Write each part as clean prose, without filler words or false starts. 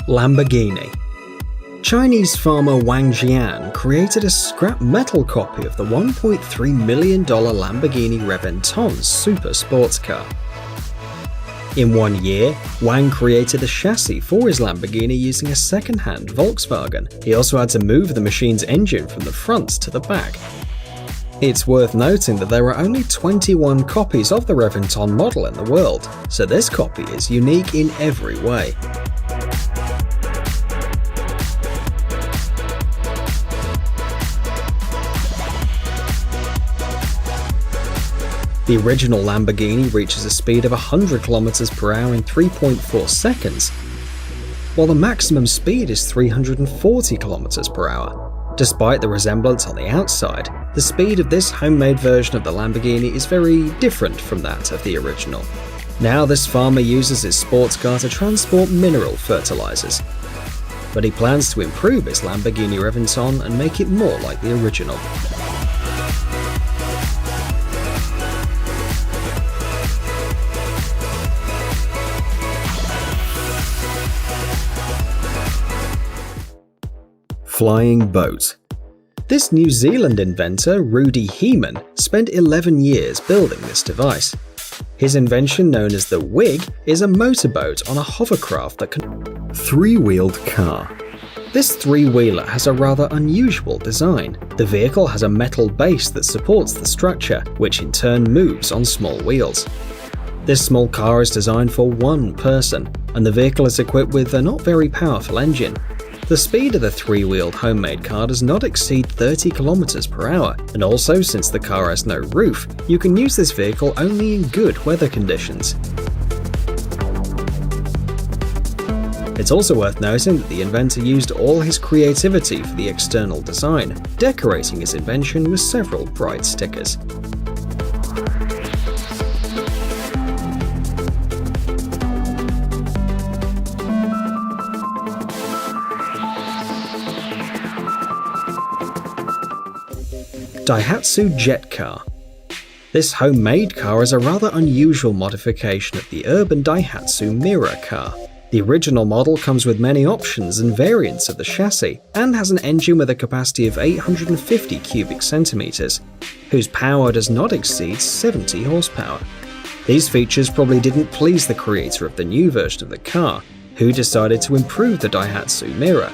Lamborghini. Chinese farmer Wang Jian created a scrap metal copy of the $1.3 million Lamborghini Reventon super sports car. In 1 year, Wang created a chassis for his Lamborghini using a second-hand Volkswagen. He also had to move the machine's engine from the front to the back. It's worth noting that there are only 21 copies of the Reventon model in the world, so this copy is unique in every way. The original Lamborghini reaches a speed of 100 km/h in 3.4 seconds, while the maximum speed is 340 km/h. Despite the resemblance on the outside, the speed of this homemade version of the Lamborghini is very different from that of the original. Now this farmer uses his sports car to transport mineral fertilizers, but he plans to improve his Lamborghini Reventon and make it more like the original. Flying boat. This New Zealand inventor, Rudy Heeman, spent 11 years building this device. His invention, known as the Wig, is a motorboat on a hovercraft that can three-wheeled car. This three-wheeler has a rather unusual design. The vehicle has a metal base that supports the structure, which in turn moves on small wheels. This small car is designed for one person, and the vehicle is equipped with a not very powerful engine. The speed of the three-wheeled homemade car does not exceed 30 km/h, and also, since the car has no roof, you can use this vehicle only in good weather conditions. It's also worth noting that the inventor used all his creativity for the external design, decorating his invention with several bright stickers. Daihatsu Jet Car. This homemade car is a rather unusual modification of the urban Daihatsu Mirror car. The original model comes with many options and variants of the chassis, and has an engine with a capacity of 850 cubic centimeters, whose power does not exceed 70 horsepower. These features probably didn't please the creator of the new version of the car, who decided to improve the Daihatsu Mirror.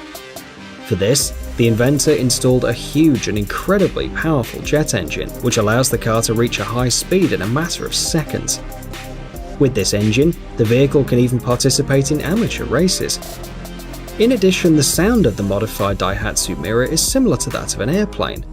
For this, the inventor installed a huge and incredibly powerful jet engine, which allows the car to reach a high speed in a matter of seconds. With this engine, the vehicle can even participate in amateur races. In addition, the sound of the modified Daihatsu Mirror is similar to that of an airplane.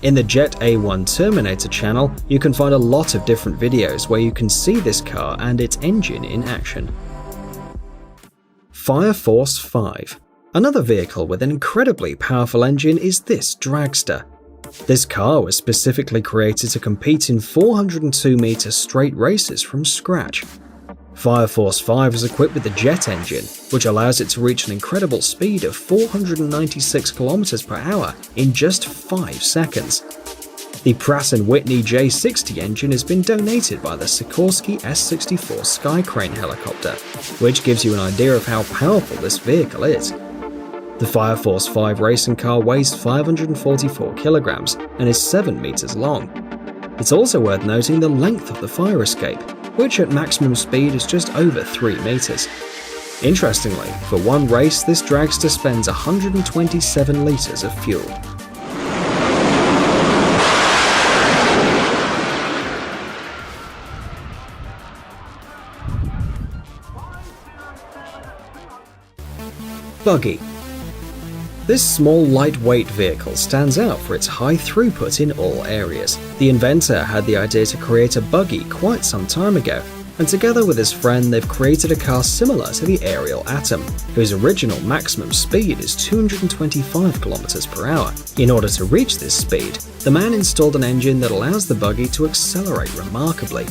In the Jet A1 Terminator channel, you can find a lot of different videos where you can see this car and its engine in action. Fire Force 5. Another vehicle with an incredibly powerful engine is this dragster. This car was specifically created to compete in 402-meter straight races from scratch. Fire Force 5 is equipped with a jet engine, which allows it to reach an incredible speed of 496 km/h in just 5 seconds. The Pratt & Whitney J60 engine has been donated by the Sikorsky S-64 Skycrane helicopter, which gives you an idea of how powerful this vehicle is. The Fire Force 5 racing car weighs 544 kilograms and is 7 meters long. It's also worth noting the length of the fire escape, which at maximum speed is just over 3 meters. Interestingly, for one race, this dragster spends 127 liters of fuel. Buggy. This small, lightweight vehicle stands out for its high throughput in all areas. The inventor had the idea to create a buggy quite some time ago, and together with his friend they've created a car similar to the Ariel Atom, whose original maximum speed is 225 km/h. In order to reach this speed, the man installed an engine that allows the buggy to accelerate remarkably.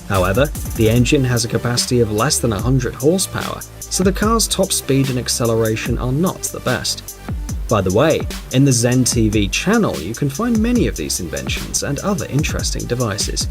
However, the engine has a capacity of less than 100 horsepower, so the car's top speed and acceleration are not the best. By the way, in the Zen TV channel you can find many of these inventions and other interesting devices.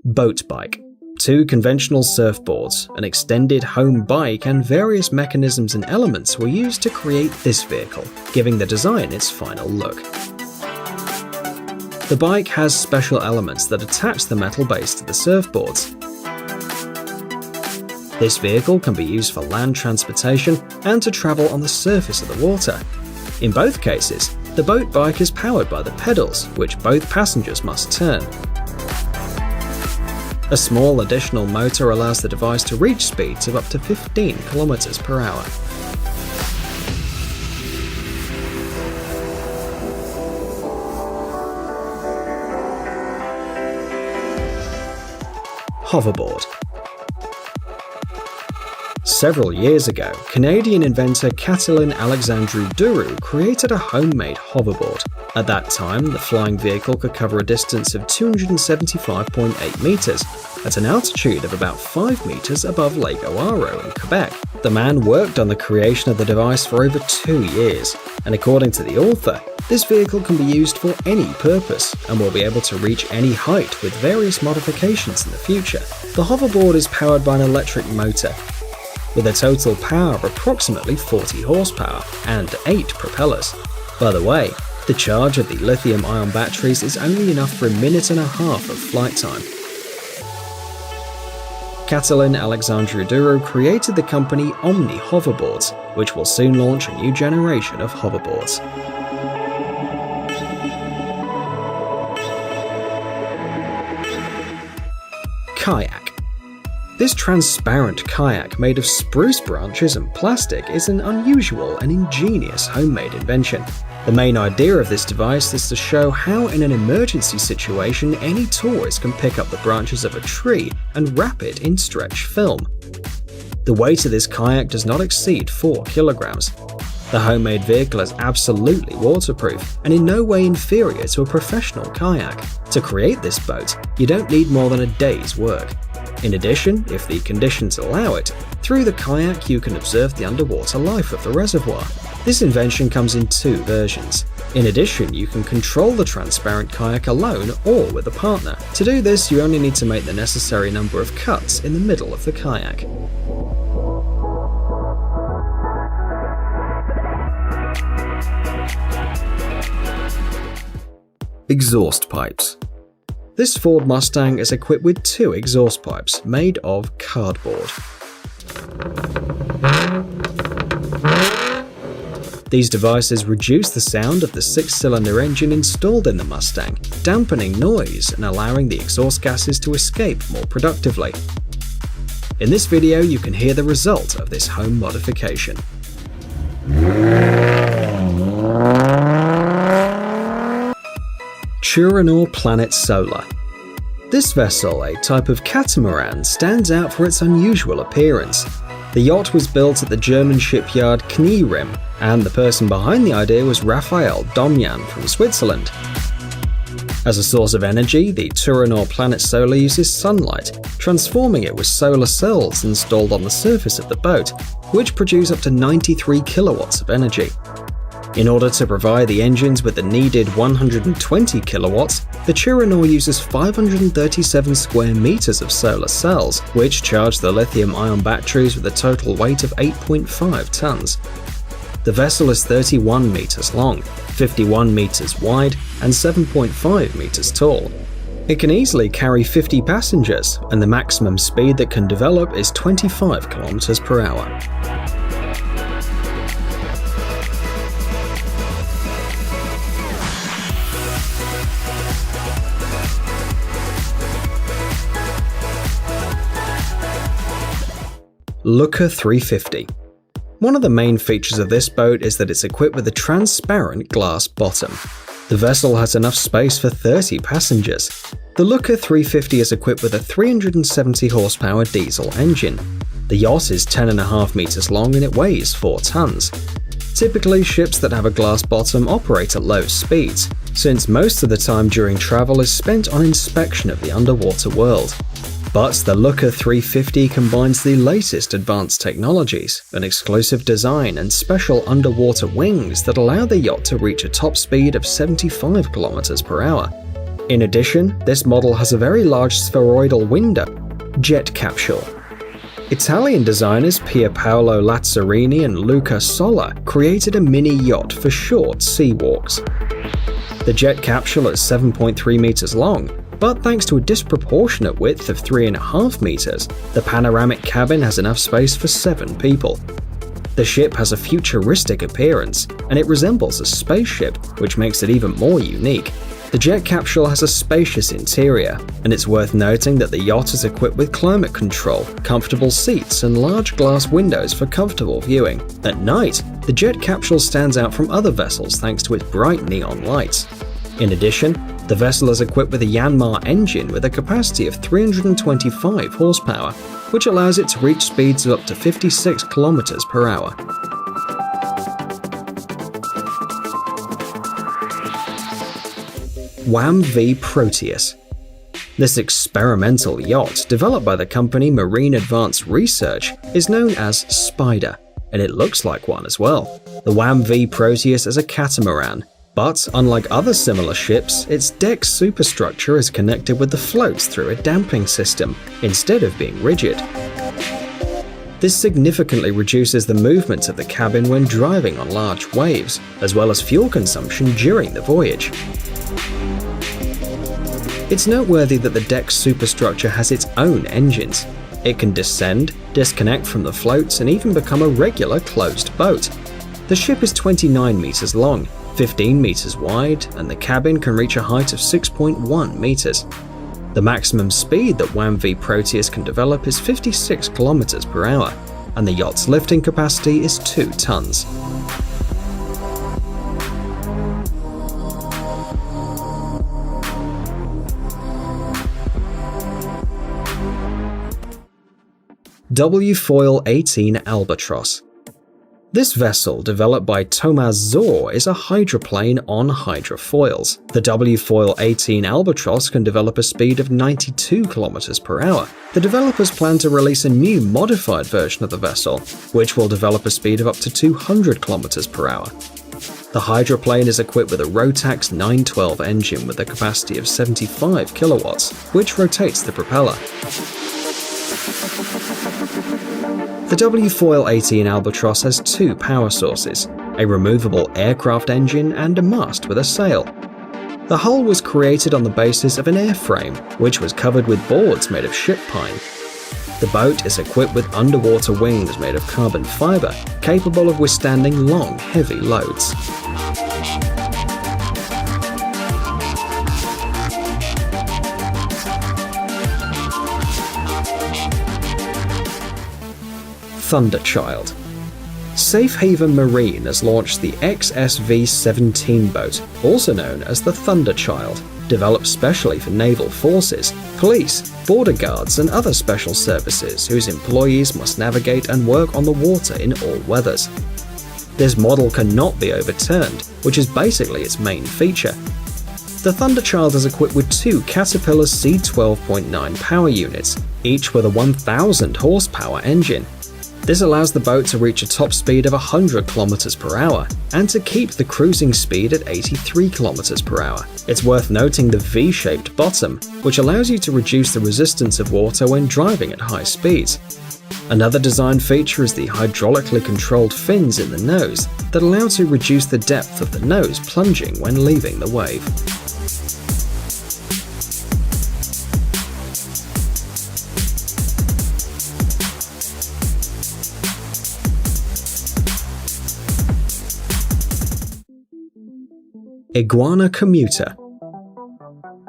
Boat bike. 2 conventional surfboards, an extended home bike, and various mechanisms and elements were used to create this vehicle, giving the design its final look. The bike has special elements that attach the metal base to the surfboards. This vehicle can be used for land transportation and to travel on the surface of the water. In both cases, the boat bike is powered by the pedals, which both passengers must turn. A small additional motor allows the device to reach speeds of up to 15 km per hour. Hoverboard. Several years ago, Canadian inventor Katalin Alexandru Duru created a homemade hoverboard. At that time, the flying vehicle could cover a distance of 275.8 meters, at an altitude of about 5 meters above Lake Oahu in Quebec. The man worked on the creation of the device for over 2 years, and according to the author, this vehicle can be used for any purpose and will be able to reach any height with various modifications in the future. The hoverboard is powered by an electric motor, with a total power of approximately 40 horsepower and 8 propellers. By the way, the charge of the lithium-ion batteries is only enough for 1.5 minutes of flight time. Katalin Alexandru Duru created the company Omni Hoverboards, which will soon launch a new generation of hoverboards. Kayak. This transparent kayak made of spruce branches and plastic is an unusual and ingenious homemade invention. The main idea of this device is to show how in an emergency situation any tourist can pick up the branches of a tree and wrap it in stretch film. The weight of this kayak does not exceed 4 kilograms. The homemade vehicle is absolutely waterproof and in no way inferior to a professional kayak. To create this boat, you don't need more than a day's work. In addition, if the conditions allow it, through the kayak you can observe the underwater life of the reservoir. This invention comes in 2 versions. In addition, you can control the transparent kayak alone or with a partner. To do this, you only need to make the necessary number of cuts in the middle of the kayak. Exhaust pipes. This Ford Mustang is equipped with 2 exhaust pipes made of cardboard. These devices reduce the sound of the 6-cylinder engine installed in the Mustang, dampening noise and allowing the exhaust gases to escape more productively. In this video, you can hear the result of this home modification. Turanor PlanetSolar. This vessel, a type of catamaran, stands out for its unusual appearance. The yacht was built at the German shipyard Knierim, and the person behind the idea was Raphael Domjan from Switzerland. As a source of energy, the Turanor PlanetSolar uses sunlight, transforming it with solar cells installed on the surface of the boat, which produce up to 93 kilowatts of energy. In order to provide the engines with the needed 120 kilowatts, the Turanor uses 537 square meters of solar cells, which charge the lithium-ion batteries with a total weight of 8.5 tons. The vessel is 31 meters long, 51 meters wide, and 7.5 meters tall. It can easily carry 50 passengers, and the maximum speed that can develop is 25 kilometers per hour. Looker 350. One of the main features of this boat is that it's equipped with a transparent glass bottom. The vessel has enough space for 30 passengers. The Looker 350 is equipped with a 370 horsepower diesel engine. The yacht is 10.5 meters long and it weighs 4 tons. Typically, ships that have a glass bottom operate at low speeds, since most of the time during travel is spent on inspection of the underwater world. But the Looker 350 combines the latest advanced technologies, an exclusive design, and special underwater wings that allow the yacht to reach a top speed of 75 km per hour. In addition, this model has a very large spheroidal window, jet capsule. Italian designers Pierpaolo Lazzarini and Luca Sola created a mini yacht for short sea walks. The jet capsule is 7.3 meters long, but thanks to a disproportionate width of 3.5 meters, the panoramic cabin has enough space for 7 people. The ship has a futuristic appearance, and it resembles a spaceship, which makes it even more unique. The jet capsule has a spacious interior, and it's worth noting that the yacht is equipped with climate control, comfortable seats, and large glass windows for comfortable viewing. At night, the jet capsule stands out from other vessels thanks to its bright neon lights. In addition, the vessel is equipped with a Yanmar engine with a capacity of 325 horsepower, which allows it to reach speeds of up to 56 km per hour. WAM-V Proteus. This experimental yacht, developed by the company Marine Advanced Research, is known as Spider, and it looks like one as well. The WAM-V Proteus is a catamaran, but unlike other similar ships, its deck superstructure is connected with the floats through a damping system, instead of being rigid. This significantly reduces the movement of the cabin when driving on large waves, as well as fuel consumption during the voyage. It's noteworthy that the deck superstructure has its own engines. It can descend, disconnect from the floats, and even become a regular closed boat. The ship is 29 meters long, 15 meters wide, and the cabin can reach a height of 6.1 meters. The maximum speed that WAM-V Proteus can develop is 56 kilometers per hour, and the yacht's lifting capacity is 2 tons. wFoil 18 Albatross. This vessel, developed by Thomas Zor, is a hydroplane on hydrofoils. The wFoil 18 Albatross can develop a speed of 92 km per hour. The developers plan to release a new modified version of the vessel, which will develop a speed of up to 200 km per hour. The hydroplane is equipped with a Rotax 912 engine with a capacity of 75 kilowatts, which rotates the propeller. The wFoil 18 Albatross has 2 power sources, a removable aircraft engine and a mast with a sail. The hull was created on the basis of an airframe, which was covered with boards made of ship pine. The boat is equipped with underwater wings made of carbon fiber, capable of withstanding long, heavy loads. Thunderchild. Safe Haven Marine has launched the XSV-17 boat, also known as the Thunderchild, developed specially for naval forces, police, border guards, and other special services whose employees must navigate and work on the water in all weathers. This model cannot be overturned, which is basically its main feature. The Thunderchild is equipped with 2 Caterpillar C12.9 power units, each with a 1000 horsepower engine. This allows the boat to reach a top speed of 100 km per hour and to keep the cruising speed at 83 km per hour. It's worth noting the V-shaped bottom, which allows you to reduce the resistance of water when driving at high speeds. Another design feature is the hydraulically controlled fins in the nose that allow to reduce the depth of the nose plunging when leaving the wave. Iguana Commuter.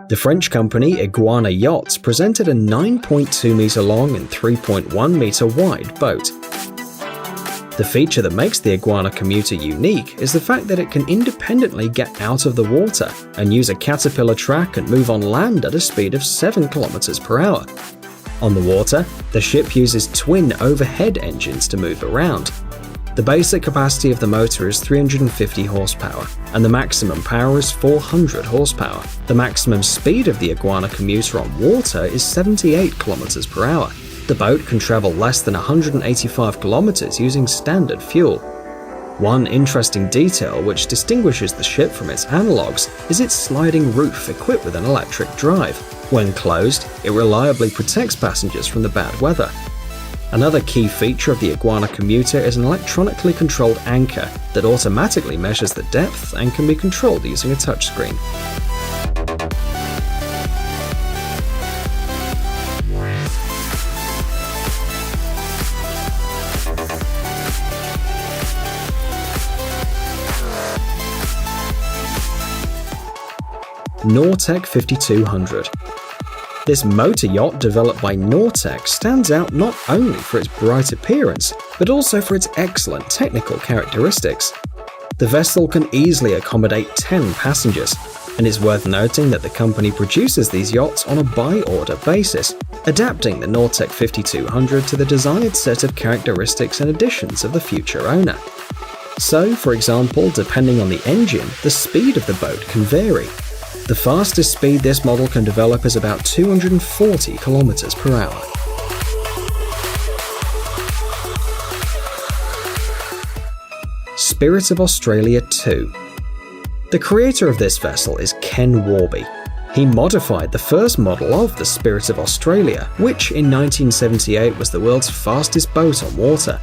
The French company Iguana Yachts presented a 9.2 meter long and 3.1 meter wide boat. The feature that makes the Iguana Commuter unique is the fact that it can independently get out of the water and use a caterpillar track and move on land at a speed of 7 km per hour. On the water, the ship uses twin overhead engines to move around. The basic capacity of the motor is 350 horsepower, and the maximum power is 400 horsepower. The maximum speed of the Iguana Commuter on water is 78 kilometers per hour. The boat can travel less than 185 kilometers using standard fuel. One interesting detail which distinguishes the ship from its analogues is its sliding roof equipped with an electric drive. When closed, it reliably protects passengers from the bad weather. Another key feature of the Iguana Commuter is an electronically controlled anchor that automatically measures the depth and can be controlled using a touchscreen. Nortec 5200. This motor yacht developed by Nortec stands out not only for its bright appearance, but also for its excellent technical characteristics. The vessel can easily accommodate 10 passengers, and it's worth noting that the company produces these yachts on a by-order basis, adapting the Nortec 5200 to the desired set of characteristics and additions of the future owner. So, for example, depending on the engine, the speed of the boat can vary. The fastest speed this model can develop is about 240 km per hour. Spirit of Australia 2. The creator of this vessel is Ken Warby. He modified the first model of the Spirit of Australia, which in 1978 was the world's fastest boat on water.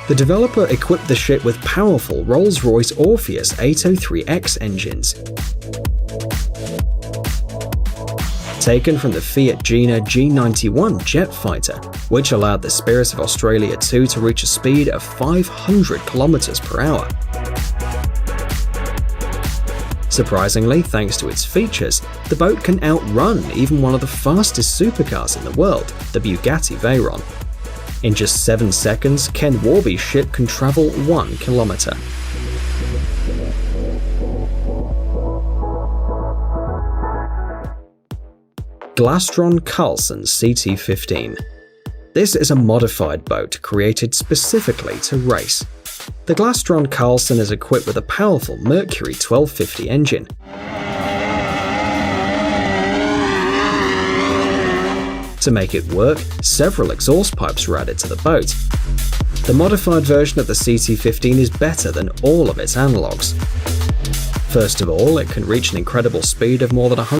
The developer equipped the ship with powerful Rolls-Royce Orpheus 803X engines, taken from the Fiat Gina G91 jet fighter, which allowed the Spirit of Australia 2 to reach a speed of 500 km per hour. Surprisingly, thanks to its features, the boat can outrun even one of the fastest supercars in the world, the Bugatti Veyron. In just 7 seconds, Ken Warby's ship can travel 1 kilometer. Glastron Carlson CT-15. This is a modified boat created specifically to race. The Glastron Carlson is equipped with a powerful Mercury 1250 engine. To make it work, several exhaust pipes were added to the boat. The modified version of the CT-15 is better than all of its analogues. First of all, it can reach an incredible speed of more than 100